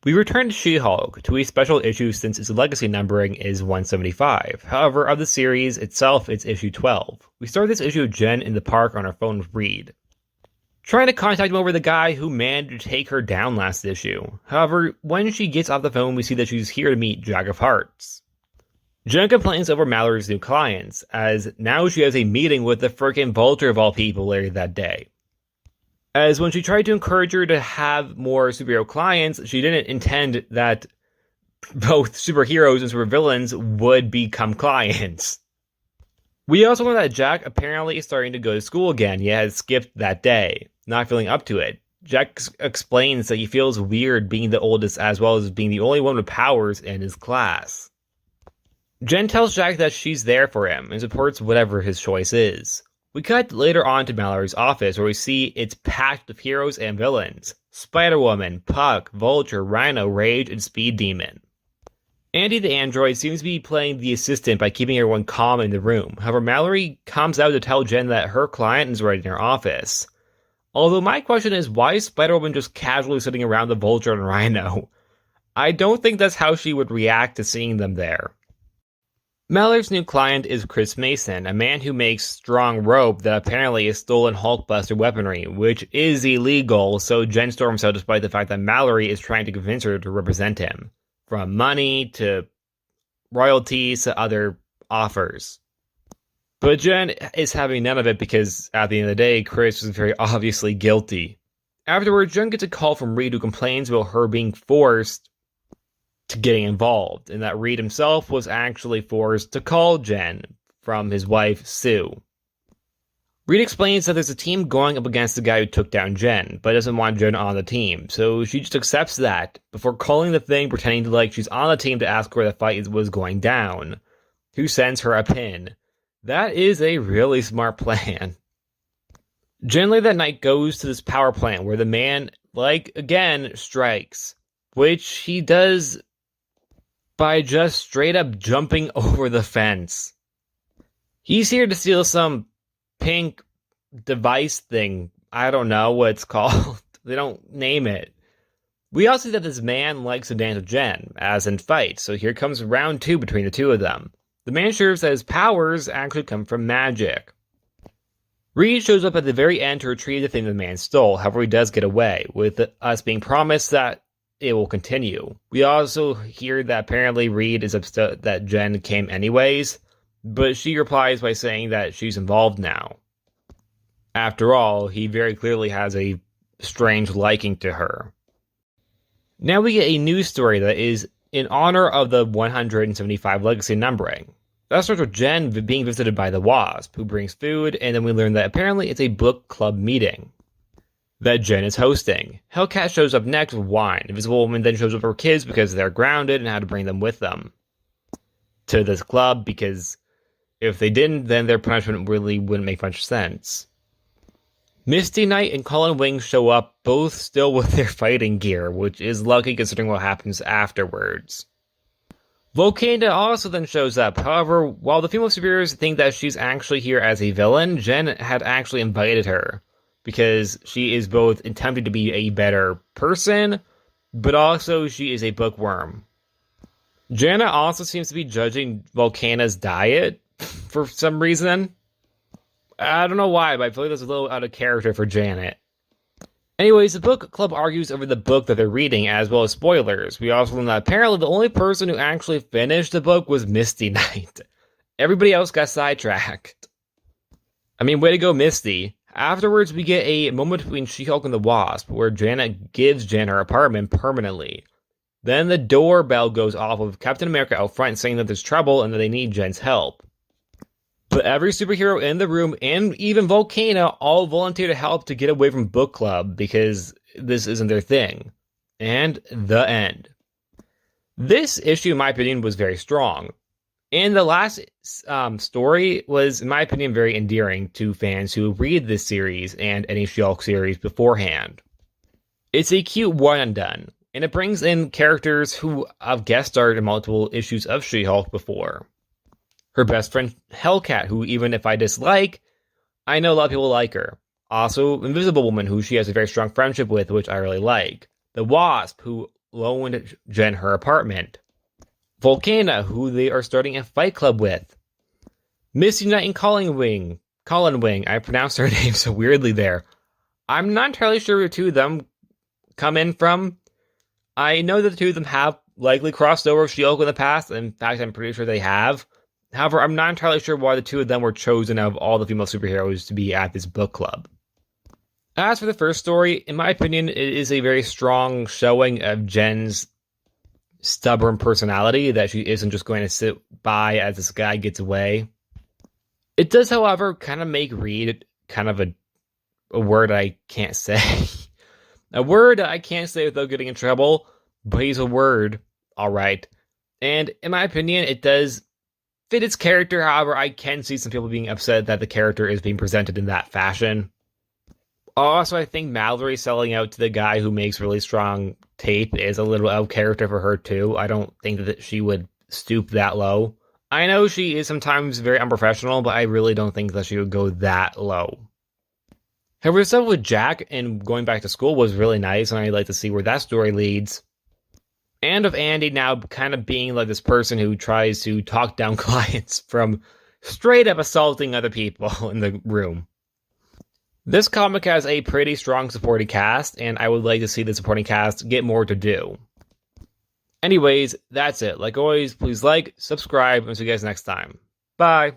We return to She-Hulk to a special issue since its legacy numbering is 175. However, of the series itself, it's issue 12. We start this issue with Jen in the park on her phone with Reed, trying to contact him over the guy who managed to take her down last issue. However, when she gets off the phone, we see that she's here to meet Jack of Hearts. Jen complains over Mallory's new clients, as now she has a meeting with the frickin' Vulture of all people later that day. As when she tried to encourage her to have more superhero clients, she didn't intend that both superheroes and supervillains would become clients. We also learn that Jack apparently is starting to go to school again, yet has skipped that day, not feeling up to it. Jack explains that he feels weird being the oldest as well as being the only one with powers in his class. Jen tells Jack that she's there for him and supports whatever his choice is. We cut later on to Mallory's office where we see it's packed with heroes and villains. Spider-Woman, Puck, Vulture, Rhino, Rage, and Speed Demon. Andy the android seems to be playing the assistant by keeping everyone calm in the room. However, Mallory comes out to tell Jen that her client is right in her office. Although my question is, why is Spider-Woman just casually sitting around the Vulture and Rhino? I don't think that's how she would react to seeing them there. Mallory's new client is Chris Mason, a man who makes strong rope that apparently is stolen Hulkbuster weaponry, which is illegal, so Jen storms out despite the fact that Mallory is trying to convince her to represent him. From money to royalties to other offers. But Jen is having none of it because at the end of the day, Chris was very obviously guilty. Afterwards, Jen gets a call from Reed who complains about her being forced to getting involved, and that Reed himself was actually forced to call Jen from his wife, Sue. Reed explains that there's a team going up against the guy who took down Jen, but doesn't want Jen on the team, so she just accepts that, before calling the thing pretending to like she's on the team to ask where the fight was going down, who sends her a pin. That is a really smart plan. Jen later that night goes to this power plant where the man, again, strikes, which he does by just straight up jumping over the fence. He's here to steal some pink device thing. I don't know what it's called. They don't name it. We also see that this man likes to dance with Jen, as in fight, so here comes round 2 between the two of them. The man shares that his powers actually come from magic. Reed shows up at the very end to retrieve the thing the man stole, however he does get away, with us being promised that it will continue. We also hear that apparently Reed is upset that Jen came anyways, but she replies by saying that she's involved now. After all, he very clearly has a strange liking to her. Now we get a news story that is in honor of the 175 legacy numbering. That starts with Jen being visited by the Wasp, who brings food, and then we learn that apparently it's a book club meeting that Jen is hosting. Hellcat shows up next with wine. Invisible Woman then shows up for kids because they're grounded and how to bring them with them to this club, because if they didn't, then their punishment really wouldn't make much sense. Misty Knight and Colin Wing show up, both still with their fighting gear, which is lucky considering what happens afterwards. Volcana also then shows up. However, while the female superiors think that she's actually here as a villain, Jen had actually invited her, because she is both attempting to be a better person, but also she is a bookworm. Jana also seems to be judging Volcana's diet for some reason. I don't know why, but I feel like that's a little out of character for Janet. Anyways, the book club argues over the book that they're reading, as well as spoilers. We also learn that apparently the only person who actually finished the book was Misty Knight. Everybody else got sidetracked. I mean, way to go, Misty. Afterwards, we get a moment between She-Hulk and the Wasp, where Janet gives Jen her apartment permanently. Then the doorbell goes off with Captain America out front saying that there's trouble and that they need Jen's help. But every superhero in the room, and even Volcana, all volunteer to help to get away from book club, because this isn't their thing. And the end. This issue, in my opinion, was very strong. And the last story was, in my opinion, very endearing to fans who read this series and any She-Hulk series beforehand. It's a cute one and done, and it brings in characters who have guest starred in multiple issues of She-Hulk before. Her best friend, Hellcat, who even if I dislike, I know a lot of people like her. Also, Invisible Woman, who she has a very strong friendship with, which I really like. The Wasp, who loaned Jen her apartment. Volcana, who they are starting a fight club with. Misty Knight and Colin Wing. I pronounced her name so weirdly there. I'm not entirely sure where the two of them come in from. I know that the two of them have likely crossed over with She-Hulk in the past. In fact, I'm pretty sure they have. However, I'm not entirely sure why the two of them were chosen out of all the female superheroes to be at this book club. As for the first story, in my opinion, it is a very strong showing of Jen's stubborn personality, that she isn't just going to sit by as this guy gets away. It does, however, kind of make Reed kind of a word I can't say. A word I can't say without getting in trouble, but he's a word, alright. And in my opinion, it does fit its character. However, I can see some people being upset that the character is being presented in that fashion. Also, I think Mallory selling out to the guy who makes really strong tape is a little out of character for her too. I don't think that she would stoop that low. I know she is sometimes very unprofessional, but I really don't think that she would go that low. However, the stuff with Jack and going back to school was really nice, and I'd like to see where that story leads. And of Andy now kind of being like this person who tries to talk down clients from straight up assaulting other people in the room. This comic has a pretty strong supporting cast, and I would like to see the supporting cast get more to do. Anyways, that's it. Like always, please like, subscribe, and see you guys next time. Bye!